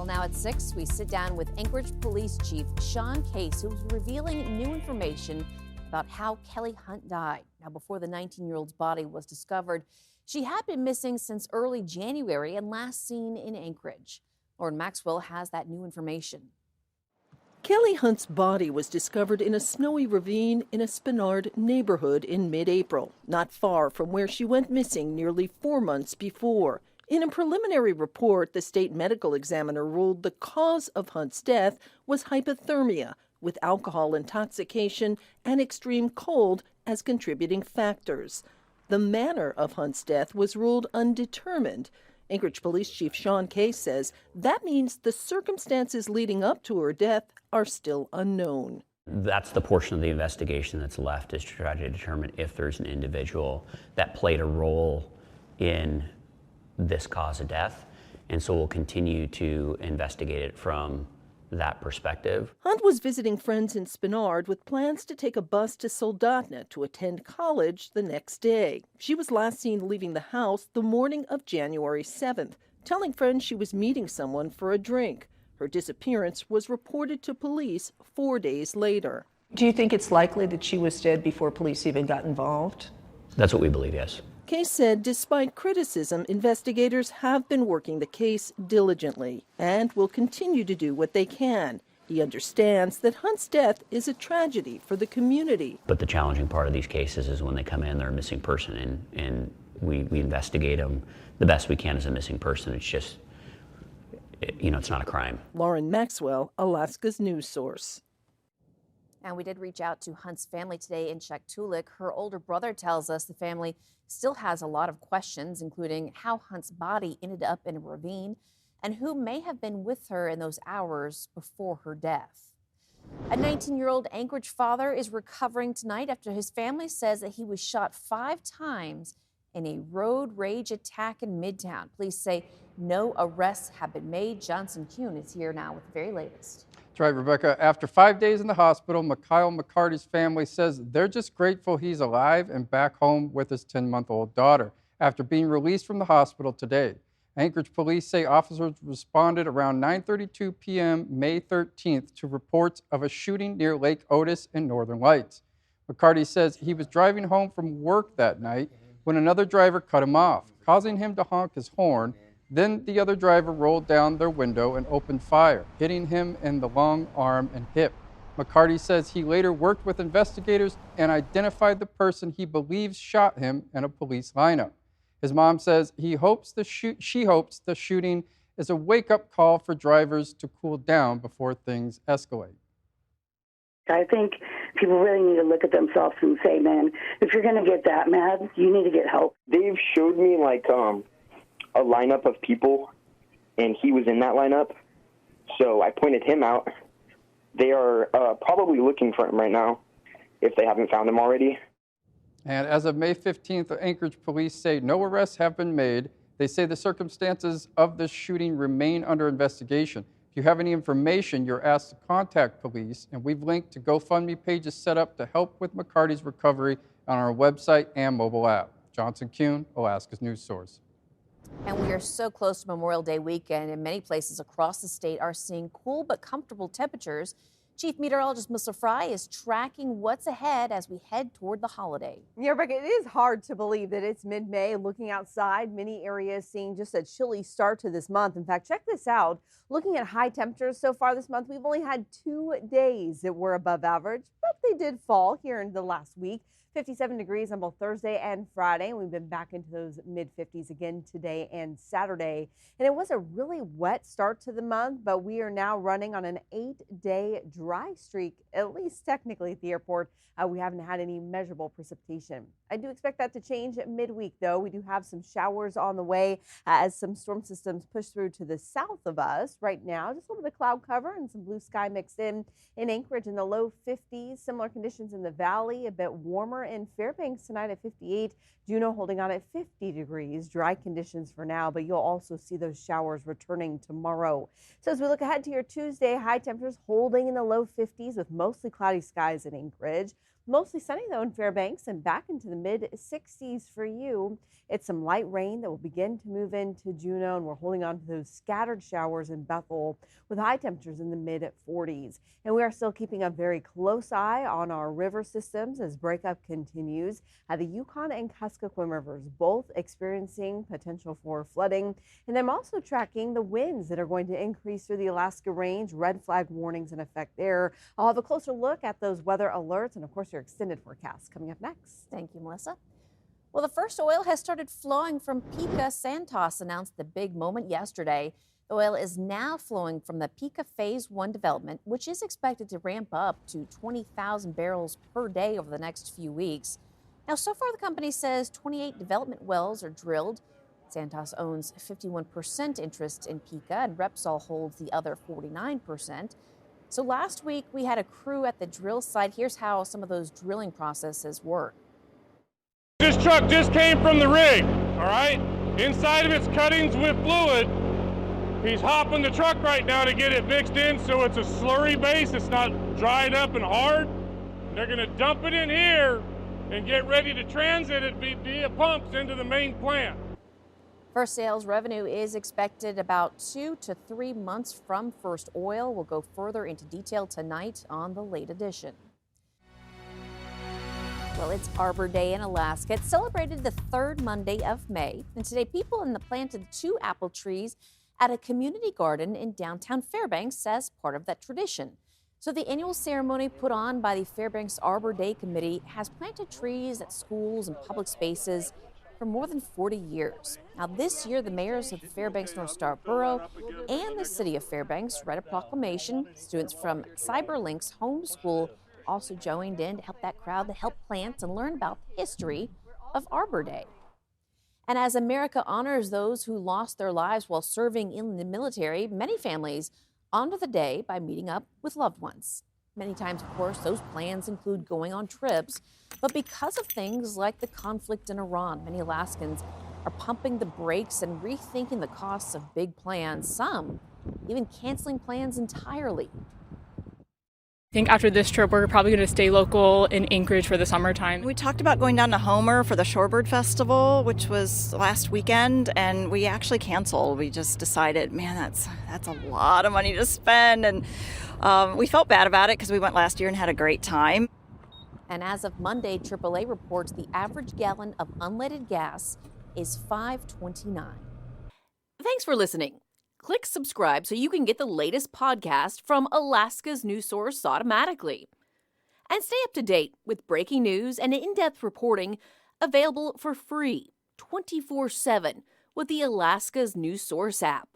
Well, now at 6, we sit down with Anchorage Police Chief Sean Case, who's revealing new information about how Kelly Hunt died. Now, before the 19-year-old's body was discovered, she had been missing since early January and last seen in Anchorage. Lauren Maxwell has that new information. Kelly Hunt's body was discovered in a snowy ravine in a Spenard neighborhood in mid-April, not far from where she went missing nearly 4 months before. In a preliminary report, the state medical examiner ruled the cause of Hunt's death was hypothermia, with alcohol intoxication and extreme cold as contributing factors. The manner of Hunt's death was ruled undetermined. Anchorage Police Chief Sean Case says that means the circumstances leading up to her death are still unknown. That's the portion of the investigation that's left, is to try to determine if there's an individual that played a role in this cause of death. And so we'll continue to investigate it from that perspective. Hunt was visiting friends in Spenard with plans to take a bus to Soldotna to attend college the next day. She was last seen leaving the house the morning of January 7th, telling friends she was meeting someone for a drink. Her disappearance was reported to police 4 days later. Do you think it's likely that she was dead before police even got involved? That's what we believe, yes. Case said despite criticism, investigators have been working the case diligently and will continue to do what they can. He understands that Hunt's death is a tragedy for the community. But the challenging part of these cases is when they come in, they're a missing person, and we investigate them the best we can as a missing person. It's just, it's not a crime. Lauren Maxwell, Alaska's news source. And we did reach out to Hunt's family today in Shaktoolik. Her older brother tells us the family still has a lot of questions, including how Hunt's body ended up in a ravine and who may have been with her in those hours before her death. A 19-year-old Anchorage father is recovering tonight after his family says that he was shot 5 times in a road rage attack in Midtown. Police say no arrests have been made. Johnson Kuhn is here now with the very latest. That's right, Rebecca. After 5 days in the hospital, Mikhail McCarty's family says they're just grateful he's alive and back home with his 10-month-old daughter after being released from the hospital today. Anchorage police say officers responded around 9:32 p.m. May 13th to reports of a shooting near Lake Otis in Northern Lights. McCarty says he was driving home from work that night when another driver cut him off, causing him to honk his horn. Then the other driver rolled down their window and opened fire, hitting him in the long arm and hip. McCarty says he later worked with investigators and identified the person he believes shot him in a police lineup. His mom says she hopes the shooting is a wake-up call for drivers to cool down before things escalate. I think people really need to look at themselves and say, man, if you're going to get that mad, you need to get help. Dave showed me a lineup of people, and he was in that lineup, so I pointed him out. They are probably looking for him right now, if they haven't found him already. And as of May 15th, the Anchorage police say no arrests have been made. They say the circumstances of this shooting remain under investigation. If you have any information, you're asked to contact police, and we've linked to GoFundMe pages set up to help with McCarty's recovery on our website and mobile app. Johnson Kuhn, Alaska's news source. And we are so close to Memorial Day weekend, and many places across the state are seeing cool but comfortable temperatures. Chief Meteorologist Melissa Fry is tracking what's ahead as we head toward the holiday. Yeah, Rebecca, it is hard to believe that it's mid-May. Looking outside, many areas seeing just a chilly start to this month. In fact, check this out. Looking at high temperatures so far this month, we've only had 2 days that were above average, but they did fall here in the last week. 57 degrees on both Thursday and Friday. We've been back into those mid-50s again today and Saturday. And it was a really wet start to the month, but we are now running on an 8-day dry streak, at least technically at the airport. We haven't had any measurable precipitation. I do expect that to change midweek, though. We do have some showers on the way as some storm systems push through to the south of us. Right now, just a little bit of cloud cover and some blue sky mixed in Anchorage in the low 50s. Similar conditions in the valley, a bit warmer in Fairbanks tonight at 58. Juneau holding on at 50 degrees. Dry conditions for now, but you'll also see those showers returning tomorrow. So as we look ahead to your Tuesday, high temperatures holding in the low 50s with mostly cloudy skies in Anchorage. Mostly sunny, though, in Fairbanks and back into the mid-60s for you. It's some light rain that will begin to move into Juneau, and we're holding on to those scattered showers in Bethel with high temperatures in the mid-40s. And we are still keeping a very close eye on our river systems as breakup continues at the Yukon and Kuskokwim rivers, both experiencing potential for flooding. And I'm also tracking the winds that are going to increase through the Alaska Range. Red flag warnings in effect there. I'll have a closer look at those weather alerts and, of course, your extended forecast coming up next. Thank you, Melissa. Well, the first oil has started flowing from Pica. Santos announced the big moment yesterday. The oil is now flowing from the Pica Phase 1 development, which is expected to ramp up to 20,000 barrels per day over the next few weeks. Now, so far, the company says 28 development wells are drilled. Santos owns 51% interest in Pica, and Repsol holds the other 49%. So last week, we had a crew at the drill site. Here's how some of those drilling processes work. This truck just came from the rig, all right? Inside of it's cuttings with fluid. He's hopping the truck right now to get it mixed in so it's a slurry base. It's not dried up and hard. They're gonna dump it in here and get ready to transit it via pumps into the main plant. First sales revenue is expected about 2 to 3 months from first oil. We'll go further into detail tonight on the Late Edition. Well, it's Arbor Day in Alaska. It's celebrated the third Monday of May. And today, people planted 2 apple trees at a community garden in downtown Fairbanks as part of that tradition. So the annual ceremony put on by the Fairbanks Arbor Day Committee has planted trees at schools and public spaces for more than 40 years. Now, this year, the mayors of the Fairbanks North Star Borough and the city of Fairbanks read a proclamation. Students from CyberLink's home school also joined in to help that crowd to help plant and learn about the history of Arbor Day. And as America honors those who lost their lives while serving in the military, many families honor the day by meeting up with loved ones. Many times, of course, those plans include going on trips, but because of things like the conflict in Iran, many Alaskans are pumping the brakes and rethinking the costs of big plans, some even canceling plans entirely. I think after this trip, we're probably going to stay local in Anchorage for the summertime. We talked about going down to Homer for the Shorebird Festival, which was last weekend, and we actually canceled. We just decided, man, that's a lot of money to spend, and we felt bad about it because we went last year and had a great time. And as of Monday, AAA reports the average gallon of unleaded gas is $5.29. Thanks for listening. Click subscribe so you can get the latest podcast from Alaska's news source automatically. And stay up to date with breaking news and in-depth reporting available for free 24/7 with the Alaska's news source app.